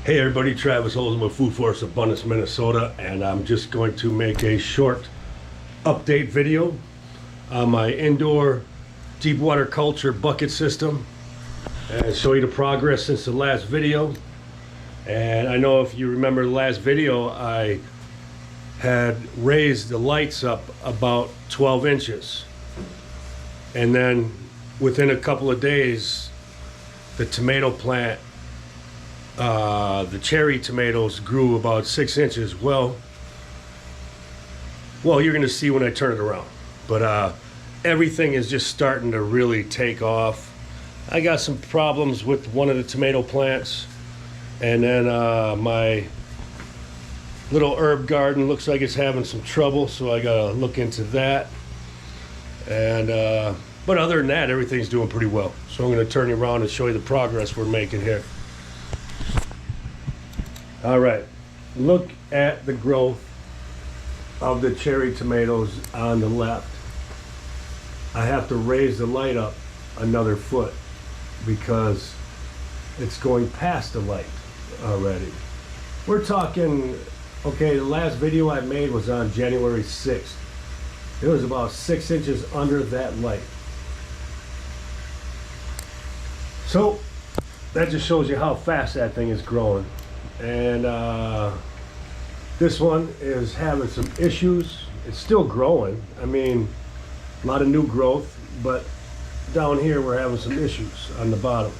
Hey everybody, Travis Holzem with Food Forest Abundance, Minnesota, and I'm just going to make a short update video on my indoor deep water culture bucket system and show you the progress since the last video. And I know if you remember the last video, I had raised the lights up about 12 inches. And then within a couple of days, the tomato plant, the cherry tomatoes grew about 6 inches. Well, you're gonna see when I turn it around. But everything is just starting to really take off. I got some problems with one of the tomato plants, and then my little herb garden looks like it's having some trouble, so I gotta look into that. And but other than that, everything's doing pretty well. So I'm gonna turn you around and show you the progress we're making here. All right, look at the growth of the cherry tomatoes on the left. I have to raise the light up another foot because it's going past the light already. We're talking, okay, the last video I made was on January 6th. It was about 6 inches under that light. So that just shows you how fast that thing is growing. And this one is having some issues. It's still growing. I mean, a lot of new growth, but down here we're having some issues on the bottom.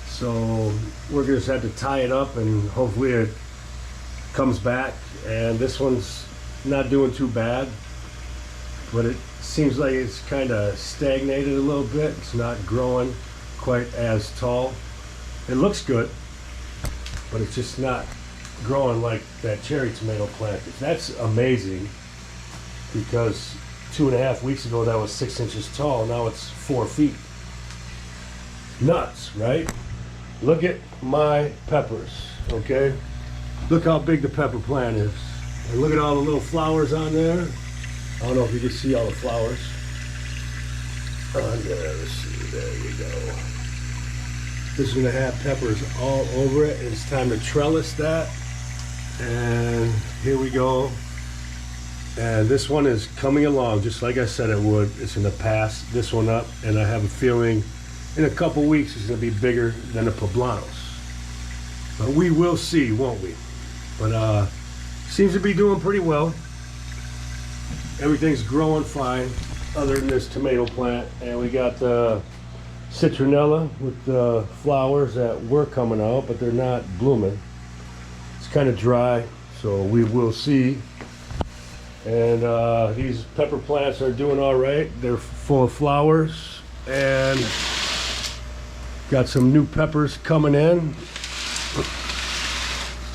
So we're just have to tie it up and hopefully it comes back. And this one's not doing too bad, but it seems like it's kind of stagnated a little bit. It's not growing quite as tall. It looks good, but it's just not growing like that cherry tomato plant. That's amazing, because 2.5 weeks ago that was 6 inches tall. Now it's 4 feet. Nuts, right? Look at my peppers, okay? Look how big the pepper plant is. And look at all the little flowers on there. I don't know if you can see all the flowers. On there, let's see, there you go. This is gonna have peppers all over it. It's time to trellis that. And here we go. And this one is coming along just like I said it would. It's gonna pass this one up, and I have a feeling in a couple weeks it's gonna be bigger than the poblanos. But we will see, won't we? But seems to be doing pretty well. Everything's growing fine other than this tomato plant. And we got the citronella with the flowers that were coming out, but they're not blooming. It's kind of dry, so we will see. And these pepper plants are doing all right. They're full of flowers, and got some new peppers coming in.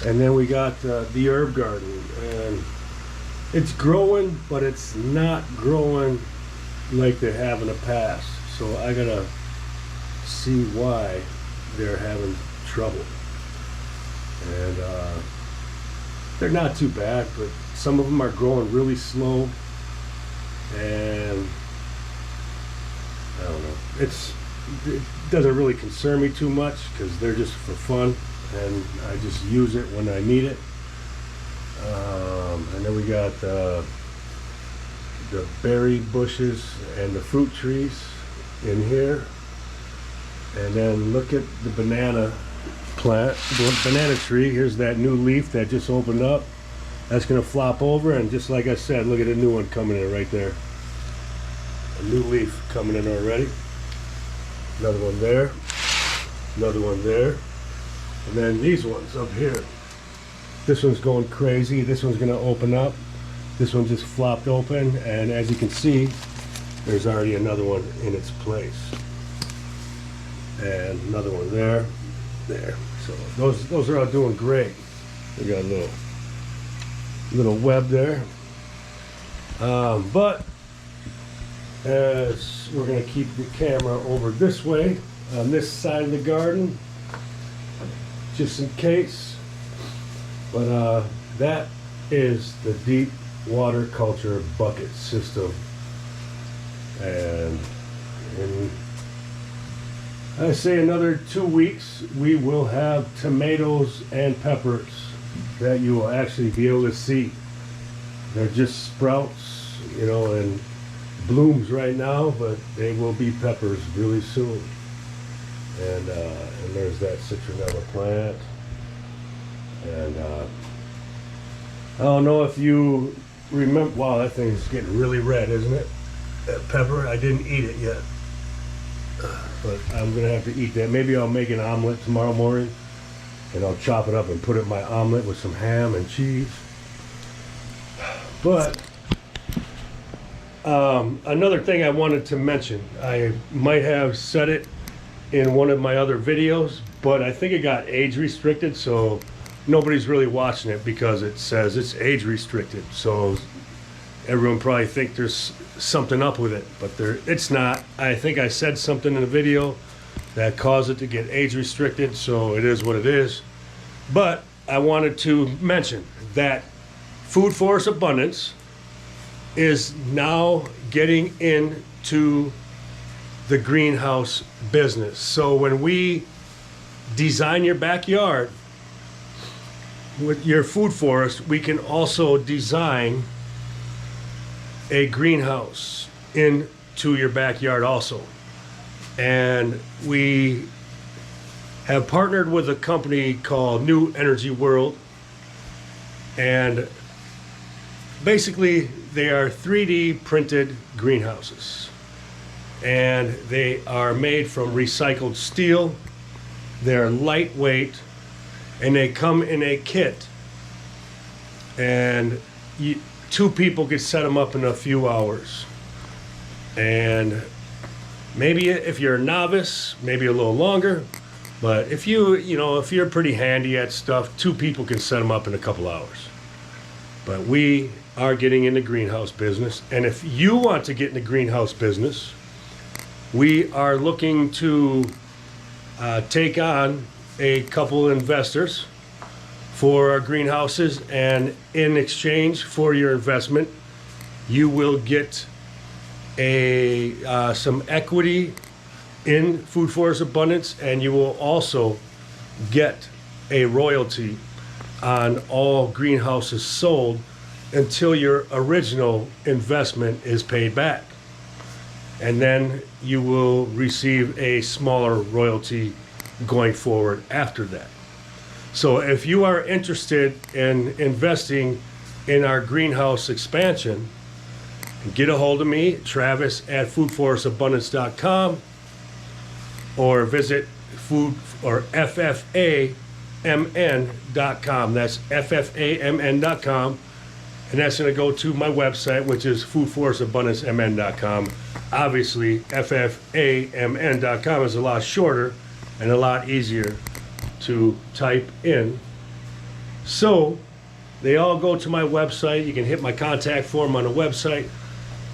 And then we got the herb garden, and it's growing, but it's not growing like they have in the past. So I gotta see why they're having trouble. And they're not too bad, but some of them are growing really slow, and I don't know, it doesn't really concern me too much because they're just for fun, and I just use it when I need it. And then we got the berry bushes and the fruit trees in here. And then look at the banana plant, the banana tree. Here's that new leaf that just opened up. That's gonna flop over, and just like I said, look at a new one coming in right there. A new leaf coming in already. Another one there. Another one there. And then these ones up here. This one's going crazy. This one's gonna open up. This one just flopped open, and as you can see, there's already another one in its place. And another one there. So those are all doing great. We got a little web there. But as we're gonna keep the camera over this way on this side of the garden, just in case. But that is the deep water culture bucket system. And I say another 2 weeks, we will have tomatoes and peppers that you will actually be able to see. They're just sprouts, you know, and blooms right now, but they will be peppers really soon. And there's that citronella plant. And I don't know if you remember, wow, that thing's getting really red, isn't it? That pepper, I didn't eat it yet. But I'm gonna have to eat that. Maybe I'll make an omelet tomorrow morning and I'll chop it up and put it in my omelet with some ham and cheese. But another thing I wanted to mention, I might have said it in one of my other videos, but I think it got age restricted, so nobody's really watching it because it says it's age restricted. So everyone probably think there's something up with it, but it's not. I think I said something in the video that caused it to get age restricted, so it is what it is. But I wanted to mention that Food Forest Abundance is now getting into the greenhouse business. So when we design your backyard with your food forest, we can also design a greenhouse into your backyard also. And we have partnered with a company called New Energy World, and basically they are 3D printed greenhouses, and they are made from recycled steel. They're lightweight and they come in a kit, and two people could set them up in a few hours. And maybe if you're a novice, maybe a little longer, but if you're pretty handy at stuff, two people can set them up in a couple hours. But we are getting in the greenhouse business, and if you want to get in the greenhouse business, we are looking to take on a couple investors for our greenhouses, and in exchange for your investment, you will get some equity in Food Forest Abundance, and you will also get a royalty on all greenhouses sold until your original investment is paid back. And then you will receive a smaller royalty going forward after that. So if you are interested in investing in our greenhouse expansion, get a hold of me, Travis at foodforestabundance.com, or visit FFAMN.com. That's FFAMN.com. And that's going to go to my website, which is foodforestabundancemn.com. Obviously, FFAMN.com is a lot shorter and a lot easier to type in. So they all go to my website. You can hit my contact form on the website,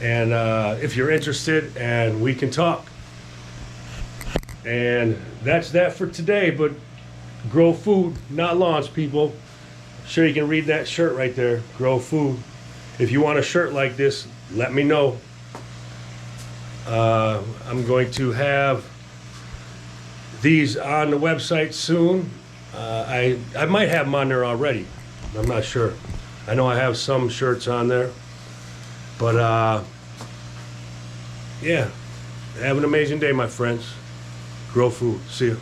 and if you're interested, and we can talk. And that's that for today. But grow food, not launch, people. Sure, you can read that shirt right there, grow food. If you want a shirt like this, let me know. I'm going to have these on the website soon. I might have them on there already. I'm not sure. I know I have some shirts on there. But yeah, have an amazing day, my friends. Grow food. See you.